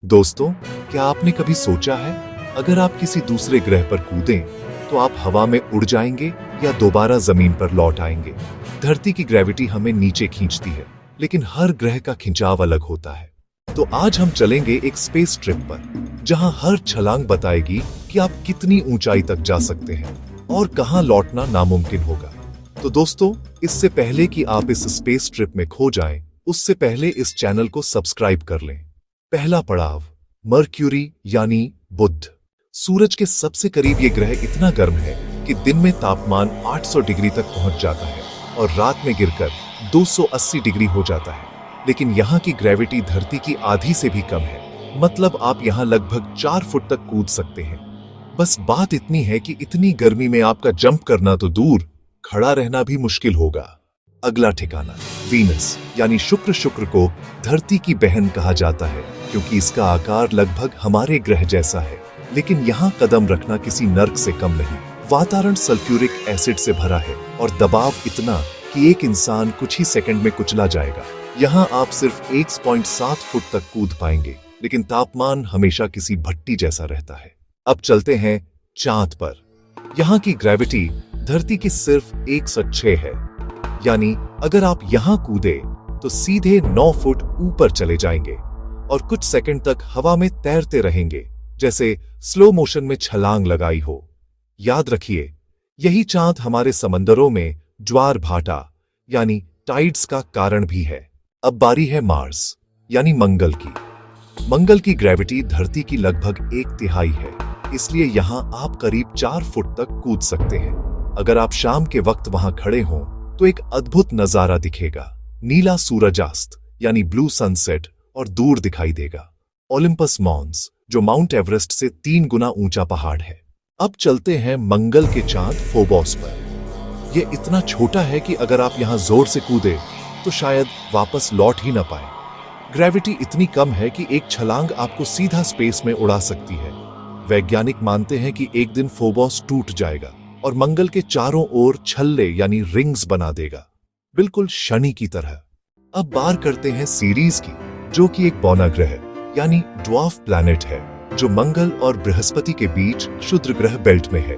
दोस्तों, क्या आपने कभी सोचा है अगर आप किसी दूसरे ग्रह पर कूदें तो आप हवा में उड़ जाएंगे या दोबारा जमीन पर लौट आएंगे? धरती की ग्रेविटी हमें नीचे खींचती है, लेकिन हर ग्रह का खिंचाव अलग होता है। तो आज हम चलेंगे एक स्पेस ट्रिप पर, जहां हर छलांग बताएगी कि आप कितनी ऊंचाई तक जा सकते हैं और कहां लौटना नामुमकिन होगा। तो दोस्तों, इससे पहले कि आप इस स्पेस ट्रिप में खो जाएं, उससे पहले इस चैनल को सब्सक्राइब कर लें। पहला पड़ाव, मर्क्यूरी यानी बुध। सूरज के सबसे करीब ये ग्रह इतना गर्म है कि दिन में तापमान 800 डिग्री तक पहुंच जाता है और रात में गिरकर 280 डिग्री हो जाता है। लेकिन यहाँ की ग्रेविटी धरती की आधी से भी कम है, मतलब आप यहाँ लगभग 4 फुट तक कूद सकते हैं। बस बात इतनी है कि इतनी गर्मी में आपका जंप करना तो दूर, खड़ा रहना भी मुश्किल होगा। अगला ठिकाना, वीनस यानी शुक्र को धरती की बहन कहा जाता है, क्योंकि इसका आकार लगभग हमारे ग्रह जैसा है। लेकिन यहाँ कदम रखना किसी नर्क से कम नहीं। वातावरण सल्फ्यूरिक एसिड से भरा है और दबाव इतना कि एक इंसान कुछ ही सेकंड में कुचला जाएगा। यहाँ आप सिर्फ 1.7 फुट तक कूद पाएंगे, लेकिन तापमान हमेशा किसी भट्टी जैसा रहता है। अब चलते हैं चांद पर। यहाँ की ग्रेविटी धरती की सिर्फ 106 है, यानी अगर आप यहाँ कूदे तो सीधे 9 फुट ऊपर चले जाएंगे और कुछ सेकंड तक हवा में तैरते रहेंगे, जैसे स्लो मोशन में छलांग लगाई हो। याद रखिए, यही चांद हमारे समंदरों में ज्वार भाटा यानी टाइड्स का कारण भी है। अब बारी है मार्स यानी मंगल की। मंगल की ग्रेविटी धरती की लगभग 1/3 है, इसलिए यहां आप करीब 4 फुट तक कूद सकते हैं। अगर आप शाम के वक्त वहां खड़े हों तो एक अद्भुत नजारा दिखेगा। नीला सूरजास्त यानी ब्लू सनसेट और दूर दिखाई देगा ओलिम्पस मॉन्स, जो माउंट एवरेस्ट से 3 गुना ऊंचा पहाड़ है। अब चलते हैं मंगल के चांद फोबोस पर। यह इतना छोटा है कि अगर आप यहां जोर से कूदे तो शायद वापस लौट ही ना पाए। ग्रेविटी इतनी कम है कि एक छलांग आपको सीधा स्पेस में उड़ा सकती है। वैज्ञानिक मानते हैं कि एक दिन फोबोस टूट जाएगा और मंगल के चारों ओर छल्ले यानी रिंग्स बना देगा, बिल्कुल शनि की तरह। अब बात करते हैं सीरीज की, जो कि एक बौना ग्रह यानी ड्वार्फ प्लैनेट है, जो मंगल और बृहस्पति के बीच क्षुद्र ग्रह बेल्ट में है।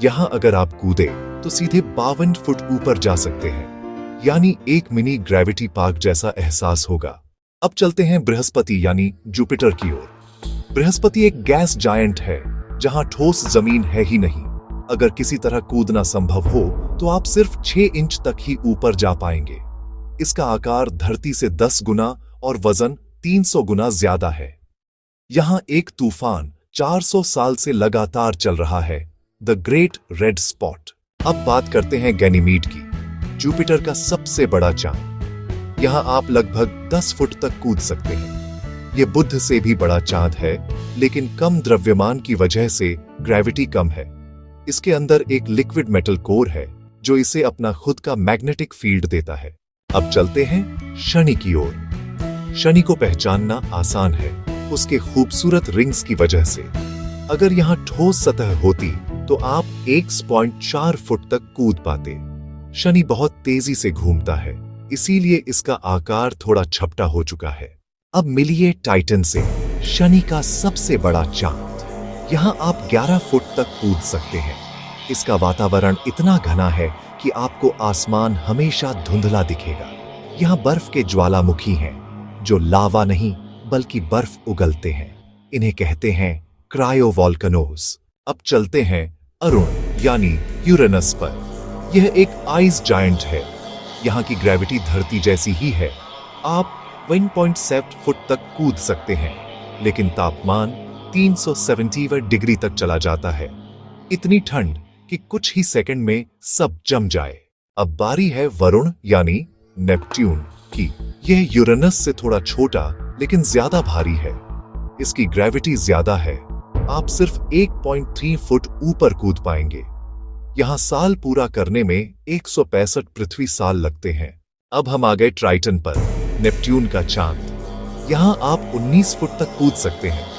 यहाँ अगर आप कूदे तो सीधे 52 फुट ऊपर जा सकते हैं, यानी एक मिनी ग्रेविटी पार्क जैसा एहसास होगा। अब चलते हैं बृहस्पति यानी जुपिटर की ओर। बृहस्पति एक गैस जायंट है, जहां ठोस जमीन है ही नहीं। अगर किसी तरह कूदना संभव हो तो आप सिर्फ 6 इंच तक ही ऊपर जा पाएंगे। इसका आकार धरती से 10 गुना और वजन 300 गुना ज्यादा है। यहां एक तूफान 400 साल से लगातार चल रहा है, द ग्रेट रेड स्पॉट। अब बात करते हैं गैनीमीड की, जुपिटर का सबसे बड़ा चांद। यहां आप लगभग 10 फुट तक कूद सकते हैं। यह बुध से भी बड़ा चांद है, लेकिन कम द्रव्यमान की वजह से ग्रेविटी कम है। इसके अंदर एक लिक्विड मेटल कोर है, जो इसे अपना खुद का मैग्नेटिक फील्ड देता है। अब चलते हैं शनि की ओर। शनि को पहचानना आसान है, उसके खूबसूरत रिंग्स की वजह से। अगर यहाँ ठोस सतह होती तो आप 1.4 फुट तक कूद पाते। शनि बहुत तेजी से घूमता है, इसीलिए इसका आकार थोड़ा छपटा हो चुका है। अब मिलिए टाइटन से, शनि का सबसे बड़ा चांद। यहाँ आप 11 फुट तक कूद सकते हैं। इसका वातावरण इतना घना है कि आपको आसमान हमेशा धुंधला दिखेगा। यहाँ बर्फ के ज्वालामुखी हैं, जो लावा नहीं बल्कि बर्फ उगलते हैं। इन्हें कहते हैं क्रायोवॉल्कनोज। अब चलते हैं अरुण यानी यूरेनस पर। यह एक आइस जायंट है। यहाँ की ग्रेविटी धरती जैसी ही है। आप 1.7 फुट तक कूद सकते हैं, लेकिन तापमान 370 डिग्री तक चला जाता है। इतनी ठंड कि कुछ ही सेकंड में सब जम जाए। अब बारी है वरुण यानी नेपट्यून की। यह यूरेनस से थोड़ा छोटा लेकिन ज्यादा भारी है। इसकी ग्रेविटी ज्यादा है। आप सिर्फ 1.3 फुट ऊपर कूद पाएंगे। यहां साल पूरा करने में 165 पृथ्वी साल लगते हैं। अब हम आ गए ट्राइटन पर, नेपट्यून का चांद। यहां आप 19 फुट तक कूद सकते हैं।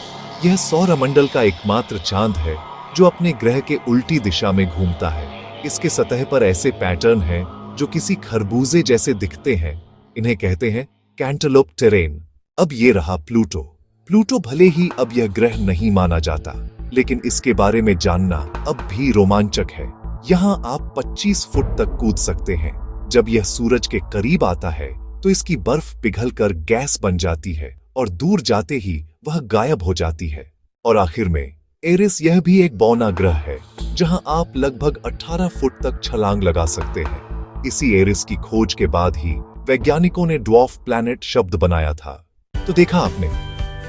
यह सौरमंडल का एकमात्र चांद है जो अपने ग्रह के उल्टी दिशा में घूमता है। इसके सतह पर ऐसे पैटर्न हैं जो किसी खरबूजे जैसे दिखते हैं। इन्हें कहते हैं कैंटलोप टेरेन। अब ये रहा प्लूटो। प्लूटो भले ही अब यह ग्रह नहीं माना जाता, लेकिन इसके बारे में जानना अब भी रोमांचक है। यहाँ आप 25 फुट तक कूद सकते हैं। जब यह सूरज के करीब आता है तो इसकी बर्फ पिघलकर गैस बन जाती है और दूर जाते ही वह गायब हो जाती है। और आखिर में एरिस यह भी एक बौना ग्रह है जहां आप लगभग 18 फुट तक छलांग लगा सकते हैं। इसी एरिस की खोज के बाद ही वैज्ञानिकों ने ड्वार्फ प्लैनेट शब्द बनाया था। तो देखा आपने,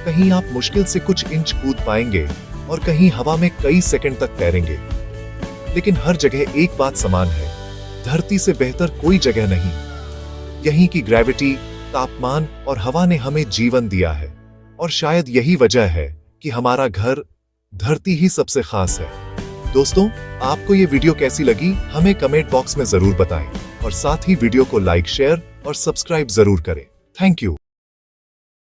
कहीं आप मुश्किल से कुछ इंच कूद पाएंगे और कहीं हवा में कई सेकंड तक तैरेंगे, लेकिन हर जगह एक बात समान है, धरती से बेहतर कोई जगह नहीं। यहीं की ग्रेविटी, तापमान और हवा ने हमें जीवन दिया है, और शायद यही वजह है कि हमारा घर धरती ही सबसे खास है। दोस्तों, आपको ये वीडियो कैसी लगी हमें कमेंट बॉक्स में जरूर बताएं, और साथ ही वीडियो को लाइक, शेयर और सब्सक्राइब जरूर करें। Thank you.